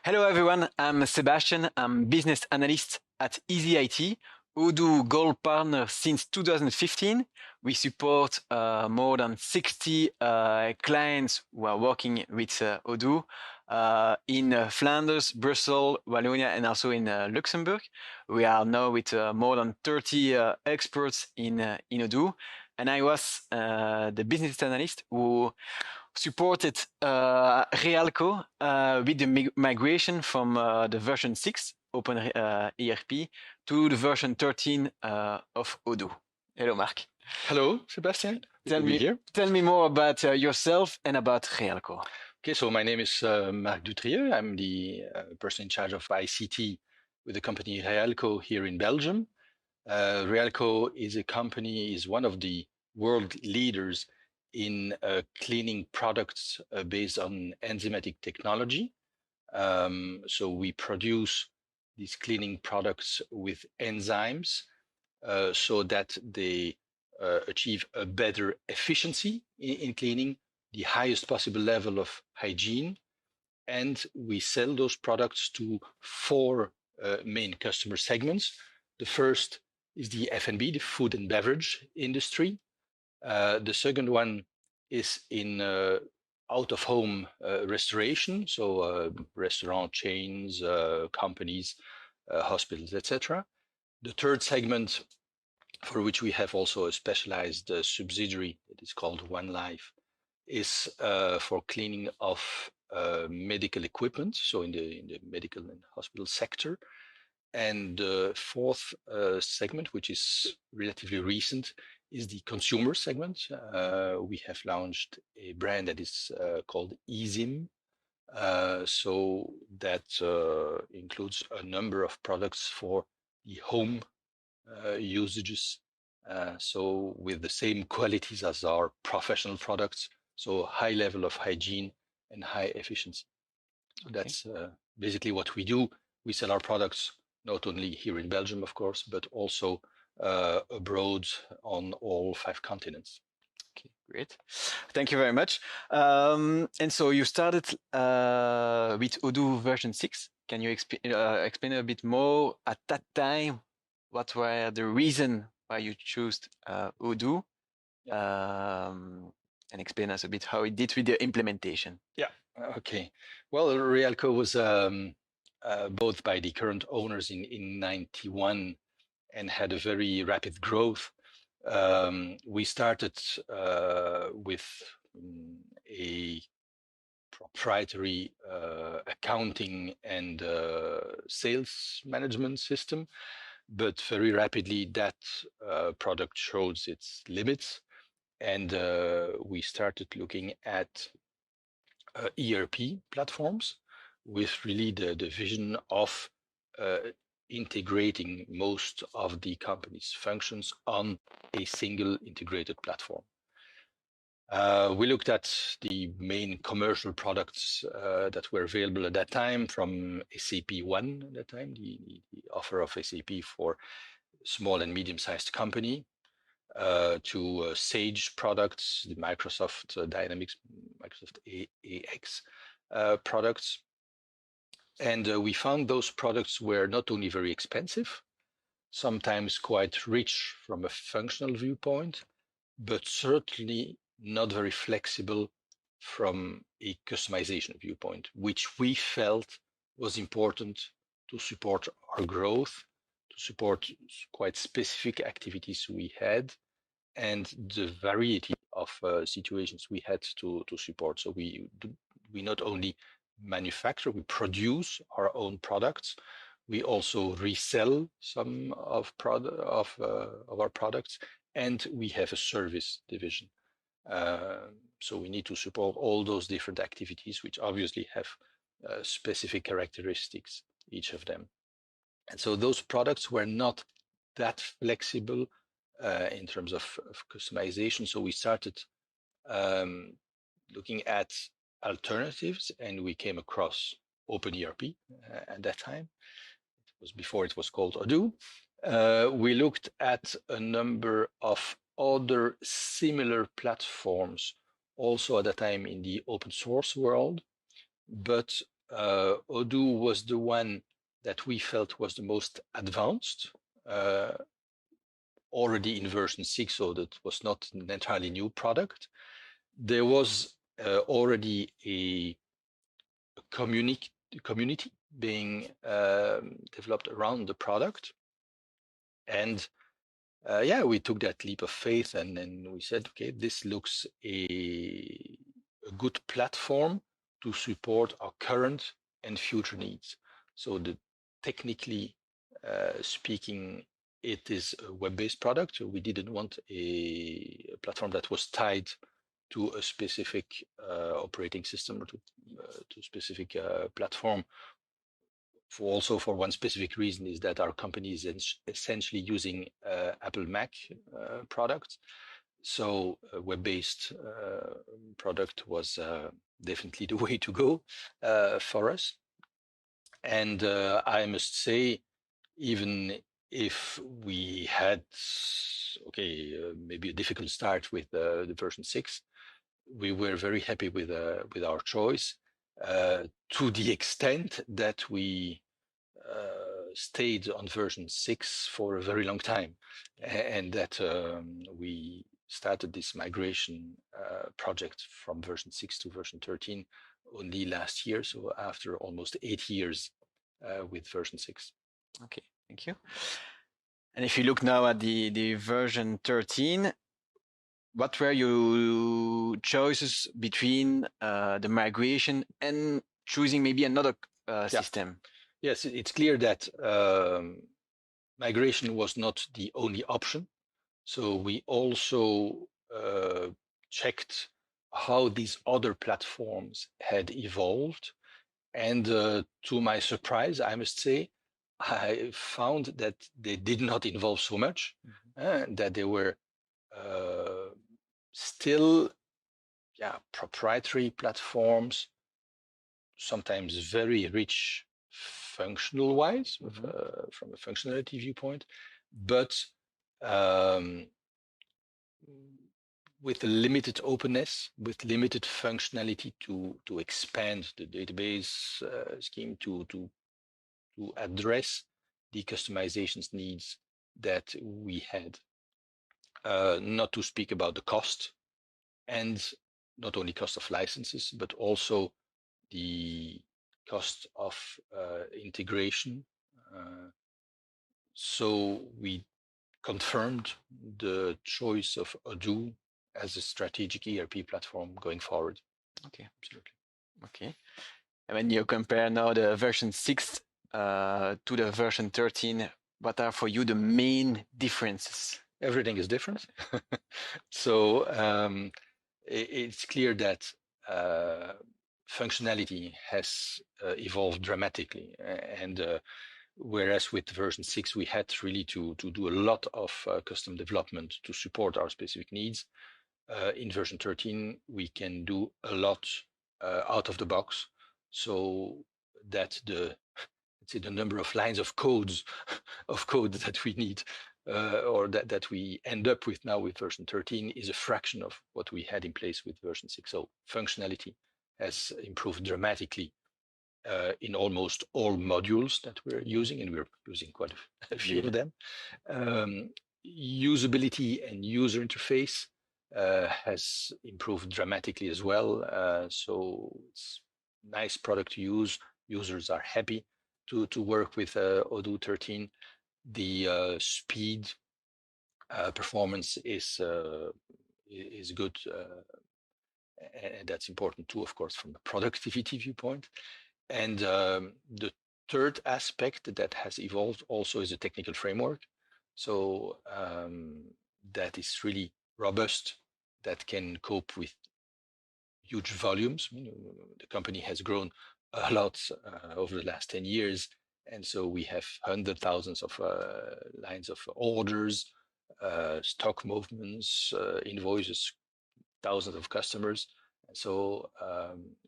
Hello everyone, I'm Sebastian. I'm business analyst at Easy IT, Odoo Gold Partner since 2015. We support more than 60 clients who are working with Odoo in Flanders, Brussels, Wallonia, and also in Luxembourg. We are now with more than 30 experts in Odoo. And I was the business analyst who supported Realco with the migration from the version 6 Open ERP to the version 13 of Odoo. Hello, Mark. Hello, Sebastian. Tell me more about yourself and about Realco. Okay, so my name is Marc Dutrieux. I'm the person in charge of ICT with the company Realco here in Belgium. Realco is one of the world leaders in cleaning products based on enzymatic technology. So we produce these cleaning products with enzymes so that they achieve a better efficiency in cleaning, the highest possible level of hygiene. And we sell those products to four main customer segments. The first is the F&B, the food and beverage industry. The second one is in out-of-home restoration, so restaurant chains, companies, hospitals, etc. The third segment, for which we have also a specialized subsidiary that is called One Life, is for cleaning of medical equipment, so in the medical and hospital sector. And the fourth segment, which is relatively recent, is the consumer segment. We have launched a brand that is called eSIM. So that includes a number of products for the home usages. So with the same qualities as our professional products, so high level of hygiene and high efficiency. Okay. That's basically what we do. We sell our products not only here in Belgium, of course, but also abroad on all 5 continents. Okay, great. Thank you very much. And so you started with Odoo version 6. Can you explain a bit more at that time? What were the reason why you chose Odoo? And explain us a bit how it did with the implementation. Yeah, okay. Well, Realco was bought by the current owners in 91 and had a very rapid growth. We started with a proprietary accounting and sales management system, but very rapidly that product shows its limits, and we started looking at ERP platforms with really the vision of integrating most of the company's functions on a single integrated platform. We looked at the main commercial products that were available at that time from SAP One at that time, the offer of SAP for small and medium-sized company, to Sage products, the Microsoft Dynamics, Microsoft AX products. And we found those products were not only very expensive, sometimes quite rich from a functional viewpoint, but certainly not very flexible from a customization viewpoint, which we felt was important to support our growth, to support quite specific activities we had, and the variety of situations we had to support. So we not only manufacture, we produce our own products. We also resell some of our products, and we have a service division. So we need to support all those different activities, which obviously have specific characteristics, each of them. And so those products were not that flexible in terms of customization. So we started looking at alternatives, and we came across Open ERP at that time. It was before it was called Odoo. We looked at a number of other similar platforms also at that time in the open source world, but Odoo was the one that we felt was the most advanced, already in version 6, so that was not an entirely new product. There was already a community being developed around the product. And yeah, we took that leap of faith and then we said, okay, this looks a good platform to support our current and future needs. So technically speaking, it is a web-based product. So we didn't want a platform that was tied to a specific operating system or to a specific platform. For one specific reason is that our company is essentially using Apple Mac products. So a web-based product was definitely the way to go for us. And I must say, even if we had, maybe a difficult start with the version 6, we were very happy with our choice, to the extent that we stayed on version 6 for a very long time, and that we started this migration project from version 6 to version 13 only last year, so after almost 8 years with version 6. Okay, thank you. And if you look now at the version 13, what were your choices between the migration and choosing maybe another system? Yes, it's clear that migration was not the only option. So we also checked how these other platforms had evolved. And to my surprise, I must say, I found that they did not evolve so much, that they were still proprietary platforms, sometimes very rich functional wise, from a functionality viewpoint, but with a limited openness, with limited functionality to expand the database scheme to address the customizations needs that we had. Not to speak about the cost, and not only cost of licenses, but also the cost of integration. So we confirmed the choice of Odoo as a strategic ERP platform going forward. Okay, absolutely. Okay. And when you compare now the version 6 to the version 13, what are for you the main differences? Everything is different. So it's clear that functionality has evolved dramatically. And whereas with version 6, we had really to do a lot of custom development to support our specific needs. In version 13, we can do a lot out of the box, so that the number of lines of code that we need or that we end up with now with version 13 is a fraction of what we had in place with version 6. So functionality has improved dramatically in almost all modules that we're using, and we're using quite a few of them. Usability and user interface has improved dramatically as well. So it's a nice product to use. Users are happy to work with Odoo 13. The speed performance is good, and that's important too, of course, from a productivity viewpoint. And the third aspect that has evolved also is a technical framework. So that is really robust, that can cope with huge volumes. The company has grown a lot over the last 10 years. And so we have hundreds of thousands of lines of orders, stock movements, invoices, thousands of customers. And so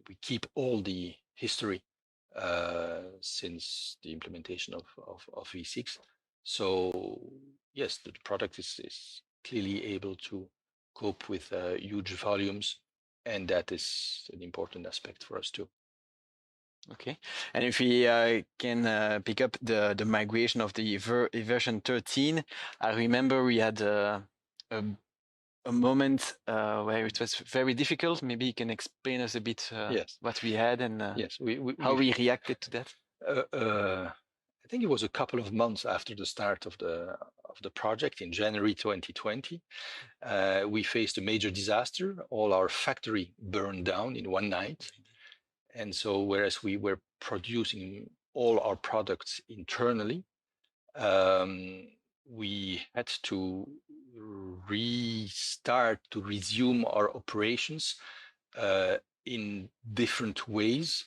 we keep all the history since the implementation of V6. So yes, the product is clearly able to cope with huge volumes, and that is an important aspect for us too. Okay, and if we can pick up the migration of the version 13, I remember we had a, a moment where it was very difficult. Maybe you can explain us a bit Yes. what we had and Yes, how we reacted to that. I think it was a couple of months after the start of the project in January 2020. We faced a major disaster. All our factory burned down in one night. And so, whereas we were producing all our products internally, we had to resume our operations in different ways,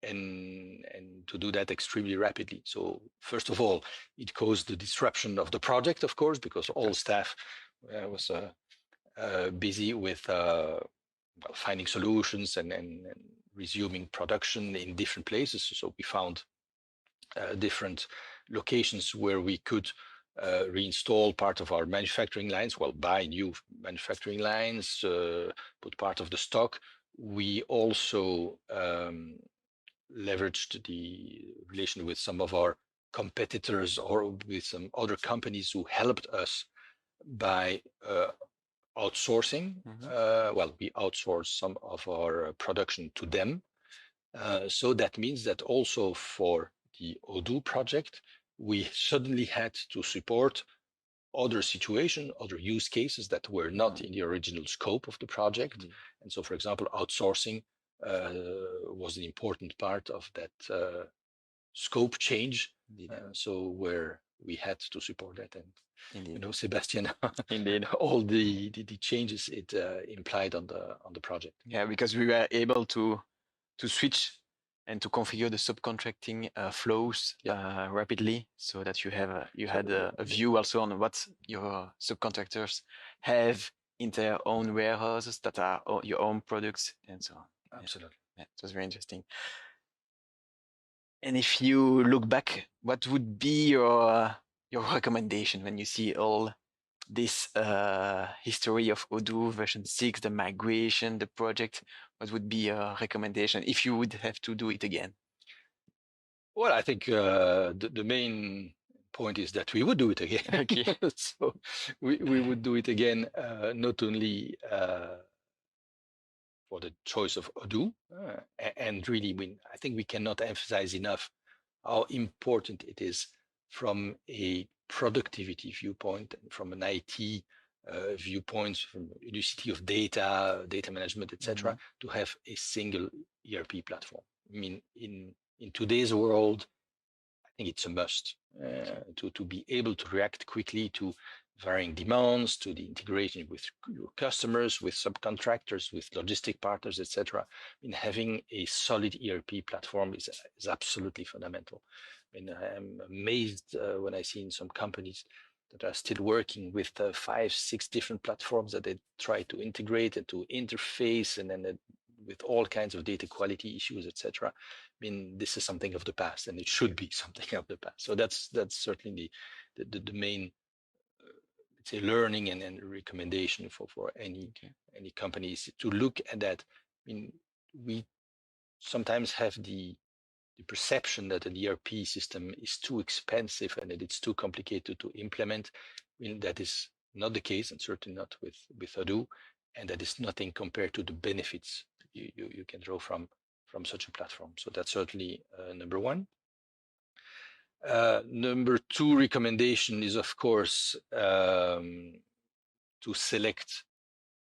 and to do that extremely rapidly. So first of all, it caused the disruption of the project, of course, because all staff was busy with finding solutions and resuming production in different places. So we found different locations where we could reinstall part of our manufacturing lines, well, buy new manufacturing lines, put part of the stock. We also leveraged the relation with some of our competitors or with some other companies who helped us by outsourcing. Well, we outsourced some of our production to them. So that means that also for the Odoo project, we suddenly had to support other situations, other use cases that were not in the original scope of the project. And so, for example, outsourcing was an important part of that scope change. So where we had to support that. And Indeed. you know, Sebastian, Indeed. all the changes it implied on the project. Yeah, because we were able to switch and to configure the subcontracting flows rapidly, so that you had a view also on what your subcontractors have in their own warehouses that are your own products and so on. Absolutely. Yeah, it was very interesting. And if you look back, what would be your recommendation when you see all this history of Odoo version 6, the migration, the project? What would be a recommendation if you would have to do it again? Well, I think the main point is that we would do it again. Okay. So we would do it again, not only for the choice of Odoo, and really, I think we cannot emphasize enough how important it is from a productivity viewpoint and from an IT viewpoint, from unicity of data, data management, etc., to have a single ERP platform. I mean, in today's world, I think it's a must to be able to react quickly to varying demands, to the integration with your customers, with subcontractors, with logistic partners, etc. I mean, having a solid ERP platform is absolutely fundamental. I mean, I'm amazed when I see in some companies that are still working with 5, 6 different platforms that they try to integrate and to interface, and then with all kinds of data quality issues, etc. I mean, this is something of the past, and it should be something of the past. So that's certainly the main, let's say, learning and recommendation for any companies to look at that. I mean, we sometimes have the perception that an ERP system is too expensive and that it's too complicated to implement. I mean, that is not the case, and certainly not with Odoo, and that is nothing compared to the benefits you can draw from such a platform. So that's certainly number one. Number two recommendation is, of course, to select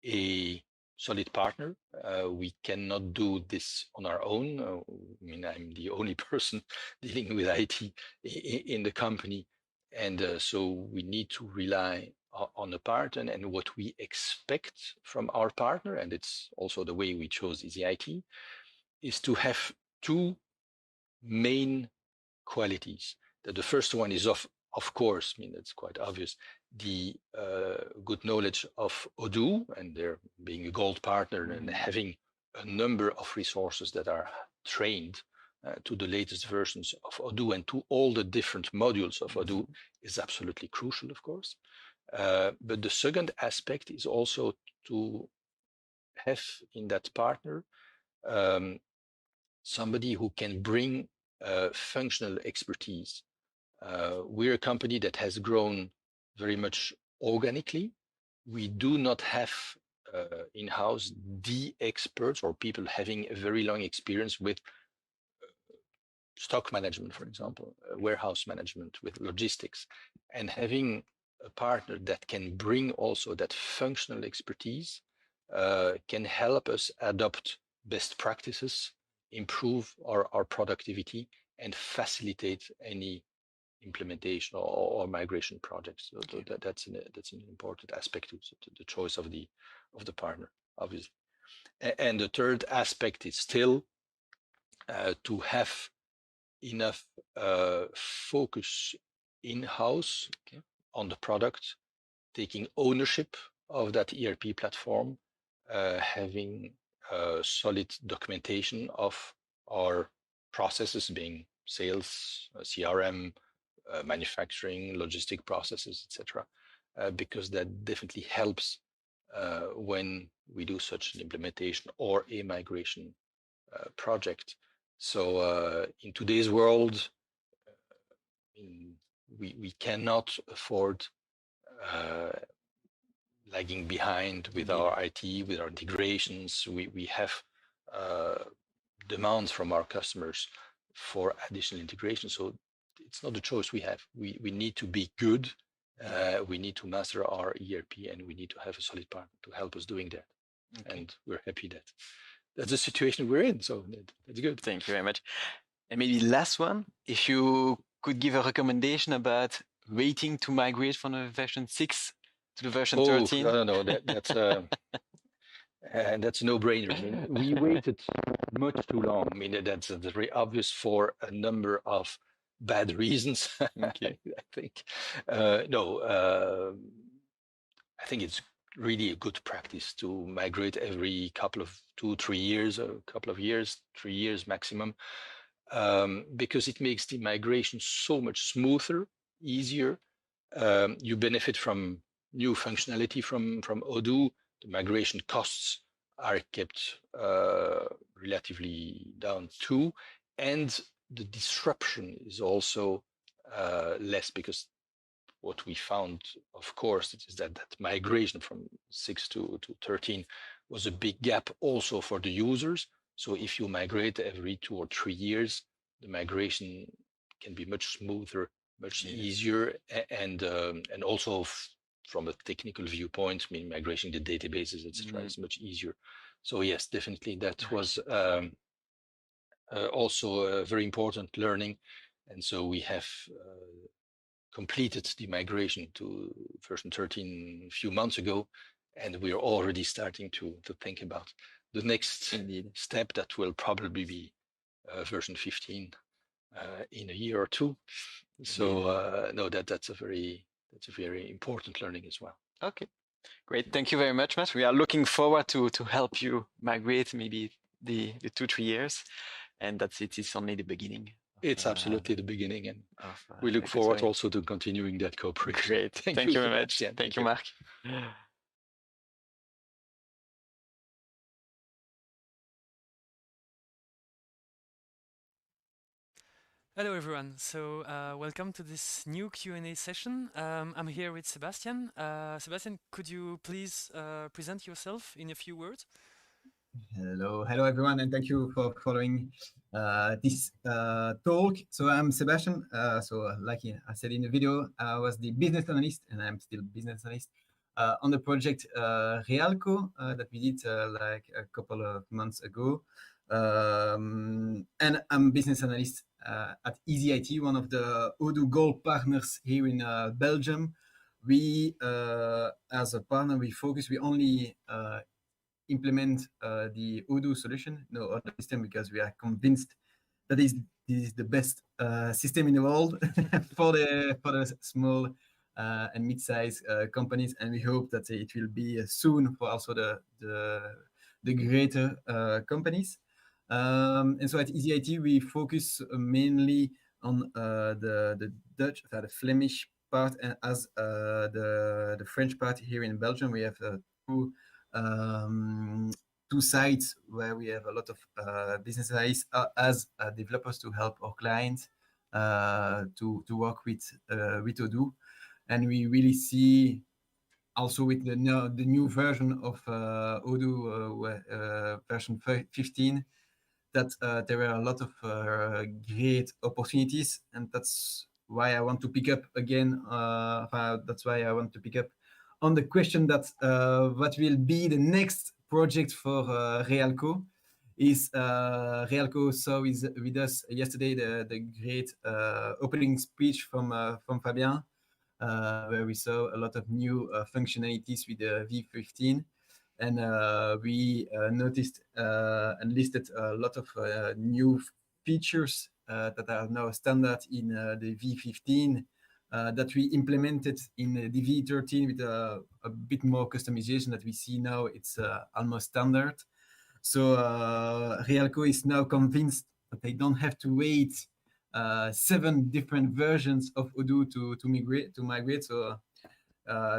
a solid partner. We cannot do this on our own. I mean, I'm the only person dealing with IT in the company, and so we need to rely on a partner. And what we expect from our partner, and it's also the way we chose EasyIT, is to have two main qualities. That the first one is of course, I mean, that's quite obvious, the good knowledge of Odoo, and they're being a gold partner and having a number of resources that are trained to the latest versions of Odoo and to all the different modules of Odoo is absolutely crucial, of course. But the second aspect is also to have in that partner somebody who can bring functional expertise. We're a company that has grown very much organically. We do not have in-house the experts or people having a very long experience with stock management, for example, warehouse management, with logistics, and having a partner that can bring also that functional expertise can help us adopt best practices, improve our productivity, and facilitate any implementation or migration projects. So that's an important aspect to the choice of the partner, obviously. And the third aspect is still to have enough focus in-house on the product, taking ownership of that ERP platform, having solid documentation of our processes, being sales, CRM, manufacturing, logistic processes, etc., because that definitely helps when we do such an implementation or a migration project. So in today's world, we cannot afford lagging behind with our IT, with our integrations. We have demands from our customers for additional integration. So it's not a choice we have. We need to be good. We need to master our ERP, and we need to have a solid partner to help us doing that. And we're happy that that's the situation we're in. So that's good. Thank you very much. And maybe last one, if you could give a recommendation about waiting to migrate from the version 6 to the version 13. No, that's and that's a no-brainer. I mean, we waited much too long. I mean, that's very obvious for a number of bad reasons. I think. I think it's really a good practice to migrate every couple of 2-3 years, a couple of years, 3 years maximum, because it makes the migration so much smoother, easier. You benefit from new functionality from Odoo. The migration costs are kept relatively down too, and the disruption is also less, because what we found, of course, is that migration from 6 to 13 was a big gap also for the users. So if you migrate every 2 or 3 years, the migration can be much smoother, much easier, and also from a technical viewpoint, I mean, migrating the databases, etc., is much easier. So yes, definitely that was also a very important learning, and so we have completed the migration to version 13 a few months ago, and we are already starting to think about the next step that will probably be version 15 in a year or two. So no, that's a very important learning as well. Okay, great. Thank you very much, Matt. We are looking forward to help you migrate maybe the 2-3 years, and that's it. It's only the beginning. It's absolutely the beginning, and we look forward also to continuing that cooperation. Great. Thank you very much. Thank you, Mark. Hello everyone, so welcome to this new Q&A session. I'm here with Sebastian. Sebastian, could you please present yourself in a few words? Hello everyone, and thank you for following this talk. So I'm Sebastian. So like I said in the video, I was the business analyst, and I'm still business analyst on the project Realco that we did like a couple of months ago. And I'm business analyst at Easy IT, one of the Odoo Gold partners here in Belgium. We, as a partner, we only implement the Odoo solution, no other system, because we are convinced that this is the best system in the world for the small and mid-sized companies, and we hope that it will be soon for also the greater companies. And so at Easy IT, we focus mainly on the Dutch, the Flemish part, and as the French part here in Belgium. We have two sides where we have a lot of business analysts as developers to help our clients to work with Odoo, and we really see also with the new version of Odoo version 15 that there are a lot of great opportunities, and that's why I want to pick up again. That's why I want to pick up on the question that what will be the next project for Realco. Is Realco saw with us yesterday the great opening speech from Fabien, where we saw a lot of new functionalities with the V15. And we noticed and listed a lot of new features that are now standard in the V15 that we implemented in the V13 with a bit more customization that we see now. It's almost standard. So Realco is now convinced that they don't have to wait 7 different versions of Odoo to migrate. So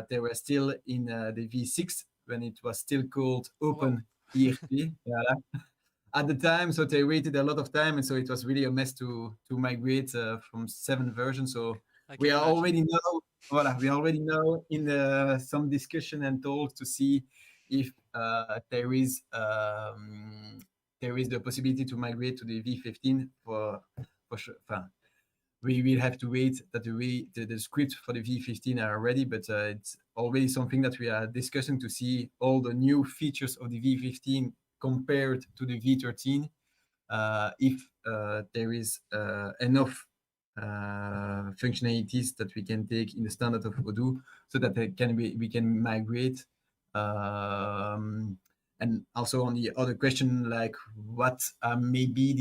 they were still in the V6 when it was still called Open ERP at the time. So they waited a lot of time, and so it was really a mess to migrate from 7 versions. So we are already now in some discussion and talks to see if there is the possibility to migrate to the V15 for sure. We will have to wait that the script for the V15 are ready, but it's already something that we are discussing to see all the new features of the V15 compared to the V13. If there is enough functionalities that we can take in the standard of Odoo, so that we can migrate. And also on the other question, like what may be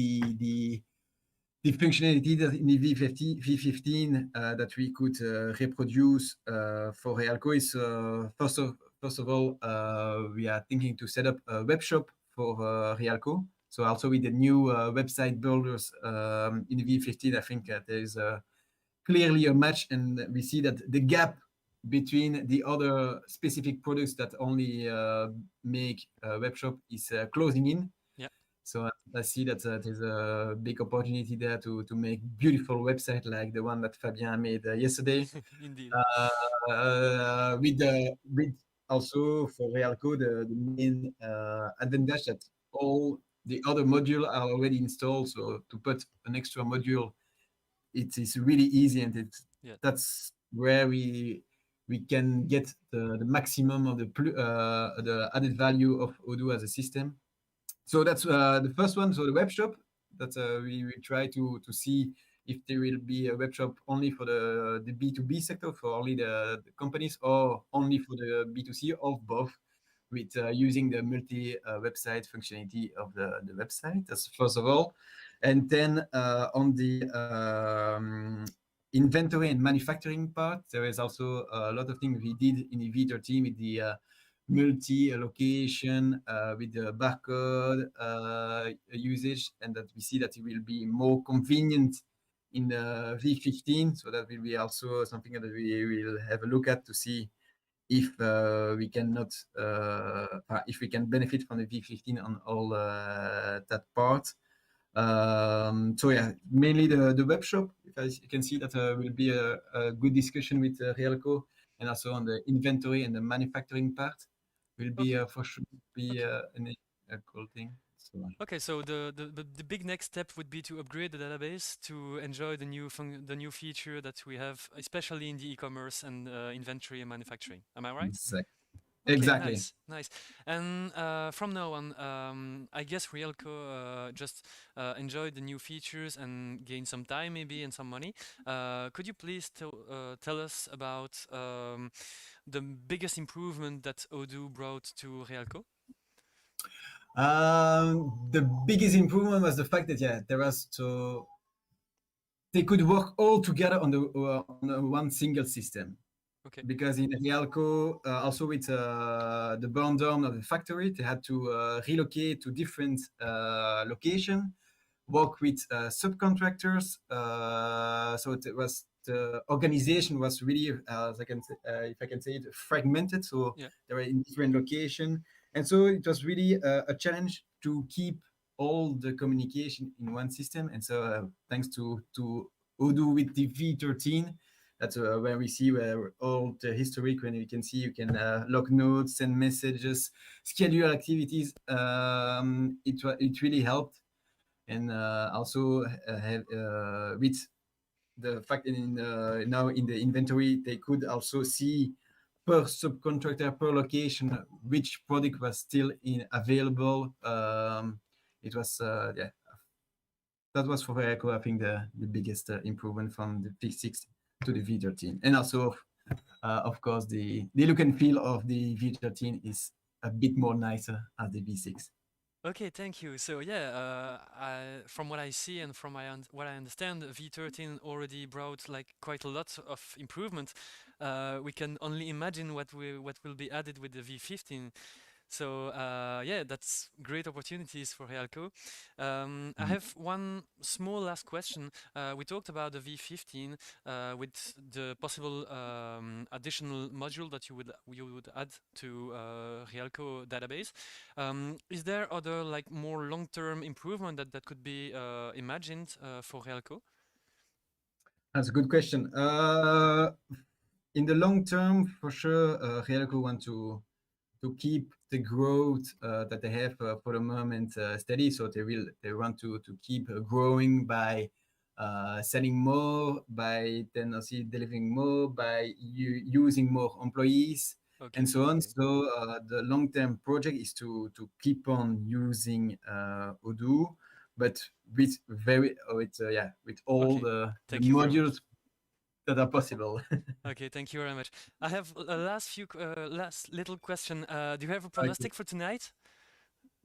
the functionality that in the V15 that we could reproduce for Realco is first of all we are thinking to set up a web shop for Realco. So also with the new website builders in the V15, I think there is clearly a match, and we see that the gap between the other specific products that only make a web shop is closing in. So I see that there's a big opportunity there to make beautiful website like the one that Fabien made yesterday. Indeed. With also for Realco the main advantage that all the other modules are already installed. So to put an extra module, it is really easy, and that's where we can get the maximum of the added value of Odoo as a system. So that's the first one. So the web shop that we try to see if there will be a web shop only for the B2B sector, for only the companies, or only for the B2C, or both, with using the multi-website functionality of the website. That's first of all. And then on the inventory and manufacturing part, there is also a lot of things we did in the V13 with the multi-location with the barcode usage, and that we see that it will be more convenient in the V15. So that will be also something that we will have a look at to see if we cannot, if we can benefit from the V15 on all that part. So yeah, mainly the web shop. You can see that will be a good discussion with Realco, and also on the inventory and the manufacturing part will be for sure a cool thing. So, okay, so the big next step would be to upgrade the database to enjoy the new feature that we have, especially in the e-commerce and inventory and manufacturing. Am I right? Okay, exactly. Nice. And from now on, I guess Realco just enjoy the new features and gain some time maybe and some money. Could you please tell us about the biggest improvement that Odoo brought to Realco? The biggest improvement was the fact that they could work all together on one single system. Okay. Because in Realco, also with the burn down of the factory, they had to relocate to different location, work with subcontractors. So the organization was really, if I can say it, fragmented. So they were in different location. And so it was really a challenge to keep all the communication in one system. And so thanks to Odoo with the V13, that's where we see where all the historic, when you can see, you can log notes, send messages, schedule activities. It really helped. And also have with the fact that now in the inventory, they could also see per subcontractor, per location, which product was still available. It was, yeah, that was for Realco, I think, the biggest improvement from the P6 to the V13. And also, of course, the look and feel of the V13 is a bit more nicer as the V6. Okay, thank you. So yeah, from what I see and from what I understand, V13 already brought like quite a lot of improvement. We can only imagine what will be added with the V15. So yeah, that's great opportunities for Realco. I have one small last question. We talked about the V15 with the possible additional module that you would add to Realco database. Is there other like more long-term improvement that could be imagined for Realco? That's a good question. In the long term, for sure, Realco want to keep the growth that they have for the moment steady. So they want to keep growing by selling more, by then also delivering more, by using more employees, Okay. and so on. So the long-term project is to keep on using Odoo, but with with all Okay. the Thank you very much. modules that are possible. Okay, thank you very much. I have a last little question. Do you have a pronostic for tonight?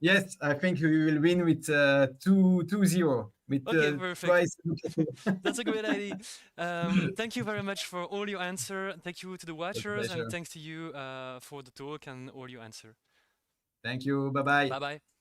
Yes, I think we will win with 2-0 with Okay, perfect. twice. That's a great idea. Thank you very much for all your answer. Thank you to the watchers, and Pleasure. thanks to you for the talk and all your answer. Thank you. Bye bye. Bye bye.